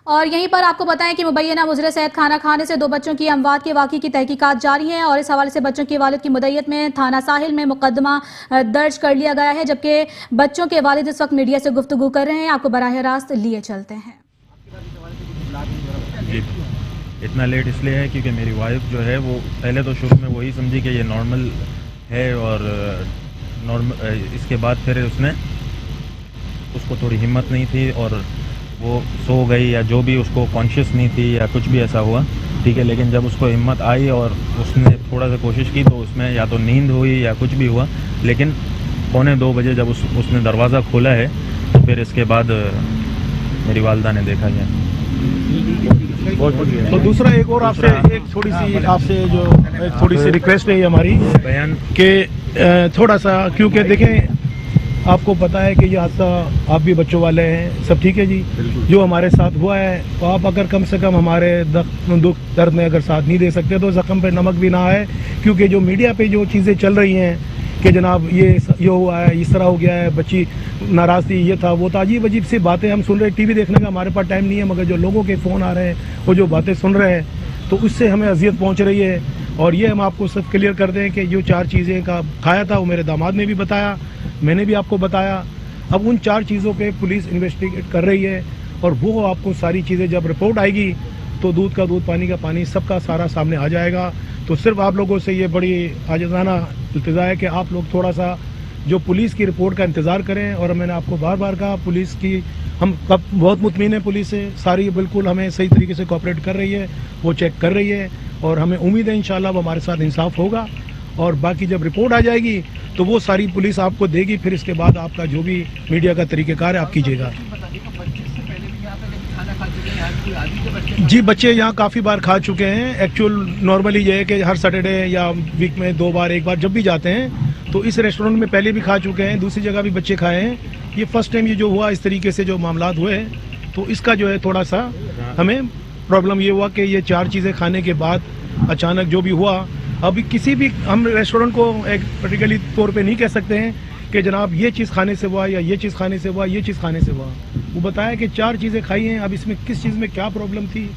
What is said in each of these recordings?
और यहीं पर आपको बताएं कि मुबैना मुजरे सेहत खाना खाने से 2 बच्चों की अमवात के वाक़े की तहकीकात जारी है और इस हवाले से बच्चों के वालिद की मुद्दईयत में थाना साहिल में मुकदमा दर्ज कर लिया गया है, जबकि बच्चों के वालिद इस वक्त मीडिया से गुफ्तगू कर रहे हैं। आपको बराह रास्त लिए चलते हैं। इतना लेट इसलिए है क्योंकि मेरी वाइफ जो है वो पहले तो शुरू में वही समझी कि ये नॉर्मल है और नॉर्मल, इसके बाद फिर उसने उसको थोड़ी हिम्मत नहीं थी और वो सो गई या जो भी, उसको कॉन्शियस नहीं थी या कुछ भी ऐसा हुआ, ठीक है। लेकिन जब उसको हिम्मत आई और उसने थोड़ा सा कोशिश की तो उसमें या तो नींद हुई या कुछ भी हुआ, लेकिन 1:45 बजे जब उसने दरवाज़ा खोला है तो फिर इसके बाद मेरी वालदा ने देखा गया। तो दूसरा एक और आपसे एक थोड़ी सी रिक्वेस्ट है हमारी बयान कि थोड़ा सा, क्योंकि देखें आपको पता है कि ये हादसा आप भी बच्चों वाले हैं, सब ठीक है जी, जो हमारे साथ हुआ है, तो आप अगर कम से कम हमारे दुख दर्द में अगर साथ नहीं दे सकते तो ज़ख्म पे नमक भी ना आए, क्योंकि जो मीडिया पे जो चीज़ें चल रही हैं कि जनाब ये हुआ है, इस तरह हो गया है, बच्ची नाराज़ थी, ये था वो था, अजीब अजीब सी बातें हम सुन रहे हैं। टीवी देखने का हमारे पास टाइम नहीं है, मगर जो लोगों के फ़ोन आ रहे हैं वो जो बातें सुन रहे हैं तो उससे हमें अजियत पहुंच रही है। और ये हम आपको सब क्लियर कर दें कि जो 4 चीज़ें का खाया था वो मेरे दामाद ने भी बताया, मैंने भी आपको बताया। अब उन 4 चीज़ों पे पुलिस इन्वेस्टिगेट कर रही है और वो आपको सारी चीज़ें जब रिपोर्ट आएगी तो दूध का दूध पानी का पानी सबका सारा सामने आ जाएगा। तो सिर्फ आप लोगों से ये बड़ी आजिज़ाना इल्तिजा है कि आप लोग थोड़ा सा जो पुलिस की रिपोर्ट का इंतज़ार करें। और मैंने आपको बार बार कहा पुलिस की हम कब बहुत मुतमिन है, पुलिस से सारी बिल्कुल हमें सही तरीके से कोऑपरेट कर रही है, वो चेक कर रही है और हमें उम्मीद है इंशाल्लाह वो हमारे साथ इंसाफ होगा। और बाकी जब रिपोर्ट आ जाएगी तो वो सारी पुलिस आपको देगी, फिर इसके बाद आपका जो भी मीडिया का तरीक़ेकार है आप कीजिएगा। जी बच्चे यहाँ काफ़ी बार खा चुके हैं। एक्चुअल नॉर्मली ये है कि हर सैटरडे या वीक में 2 बार 1 बार जब भी जाते हैं तो इस रेस्टोरेंट में पहले भी खा चुके हैं, दूसरी जगह भी बच्चे खाए हैं। ये फर्स्ट टाइम ये जो हुआ इस तरीके से जो मामलात हुए तो इसका जो है थोड़ा सा हमें प्रॉब्लम ये हुआ कि ये 4 चीज़ें खाने के बाद अचानक जो भी हुआ, अभी किसी भी हम रेस्टोरेंट को एक पर्टिकुलरली तौर पे नहीं कह सकते हैं कि जनाब ये चीज़ खाने से हुआ या ये चीज़ खाने से हुआ, ये चीज़ खाने से हुआ। वो बताया कि 4 चीज़ें खाई हैं, अब इसमें किस चीज़ में क्या प्रॉब्लम थी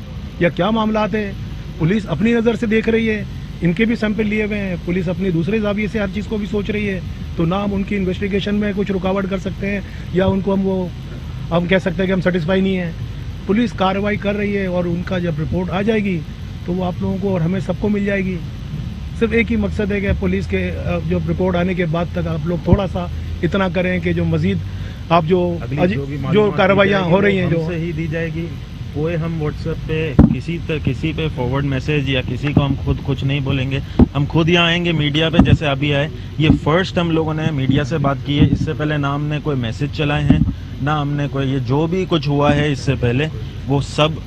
या क्या मामलात है पुलिस अपनी नज़र से देख रही है। इनके भी सैंपल लिए हुए हैं, पुलिस अपने दूसरे ज़ाविये से हर चीज़ को भी सोच रही है। तो ना हम उनकी इन्वेस्टिगेशन में कुछ रुकावट कर सकते हैं या उनको हम कह सकते हैं कि हम सेटिस्फाई नहीं हैं। पुलिस कार्रवाई कर रही है और उनका जब रिपोर्ट आ जाएगी तो वो आप लोगों को और हमें सबको मिल जाएगी। सिर्फ एक ही मकसद है कि पुलिस के जो रिपोर्ट आने के बाद तक आप लोग थोड़ा सा इतना करें कि जो मज़ीद आप जो कार्रवाइयाँ हो रही हैं जो ही दी जाएगी वो हम व्हाट्सएप पे किसी पे फॉरवर्ड मैसेज या किसी को हम खुद कुछ नहीं बोलेंगे, हम खुद यहाँ आएंगे मीडिया पे जैसे अभी आए। ये फर्स्ट हम लोगों ने मीडिया से बात की है, इससे पहले ना हमने कोई मैसेज चलाए हैं ना हमने कोई, ये जो भी कुछ हुआ है इससे पहले वो सब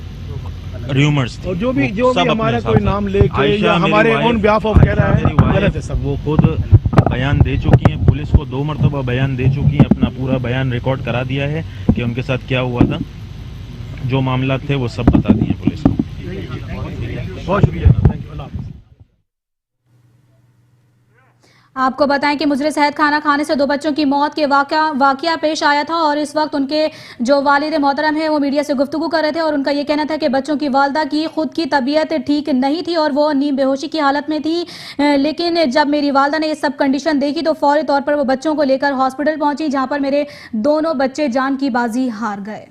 र्यूमर्स थे। और जो भी हमारा कोई नाम लेके या हमारे ऑन बिहाफ ऑफ कह रहा है गलत है सब। वो खुद बयान दे चुकी हैं, पुलिस को 2 मरतबा बयान दे चुकी हैं, अपना पूरा बयान रिकॉर्ड करा दिया है कि उनके साथ क्या हुआ था, जो मामला थे वो सब बता दिए पुलिस को। बहुत शुक्रिया। आपको बताएं कि मुजरे सेहत खाना खाने से 2 बच्चों की मौत के वाकया पेश आया था और इस वक्त उनके जो वालिद मोहतरम है वो मीडिया से गुफ्तगू कर रहे थे और उनका ये कहना था कि बच्चों की वालदा की खुद की तबीयत ठीक नहीं थी और वो नींद बेहोशी की हालत में थी। लेकिन जब मेरी वालदा ने ये सब कंडीशन देखी तो फौरी तौर पर वो बच्चों को लेकर हॉस्पिटल पहुंची, जहां पर मेरे दोनों बच्चे जान की बाजी हार गए।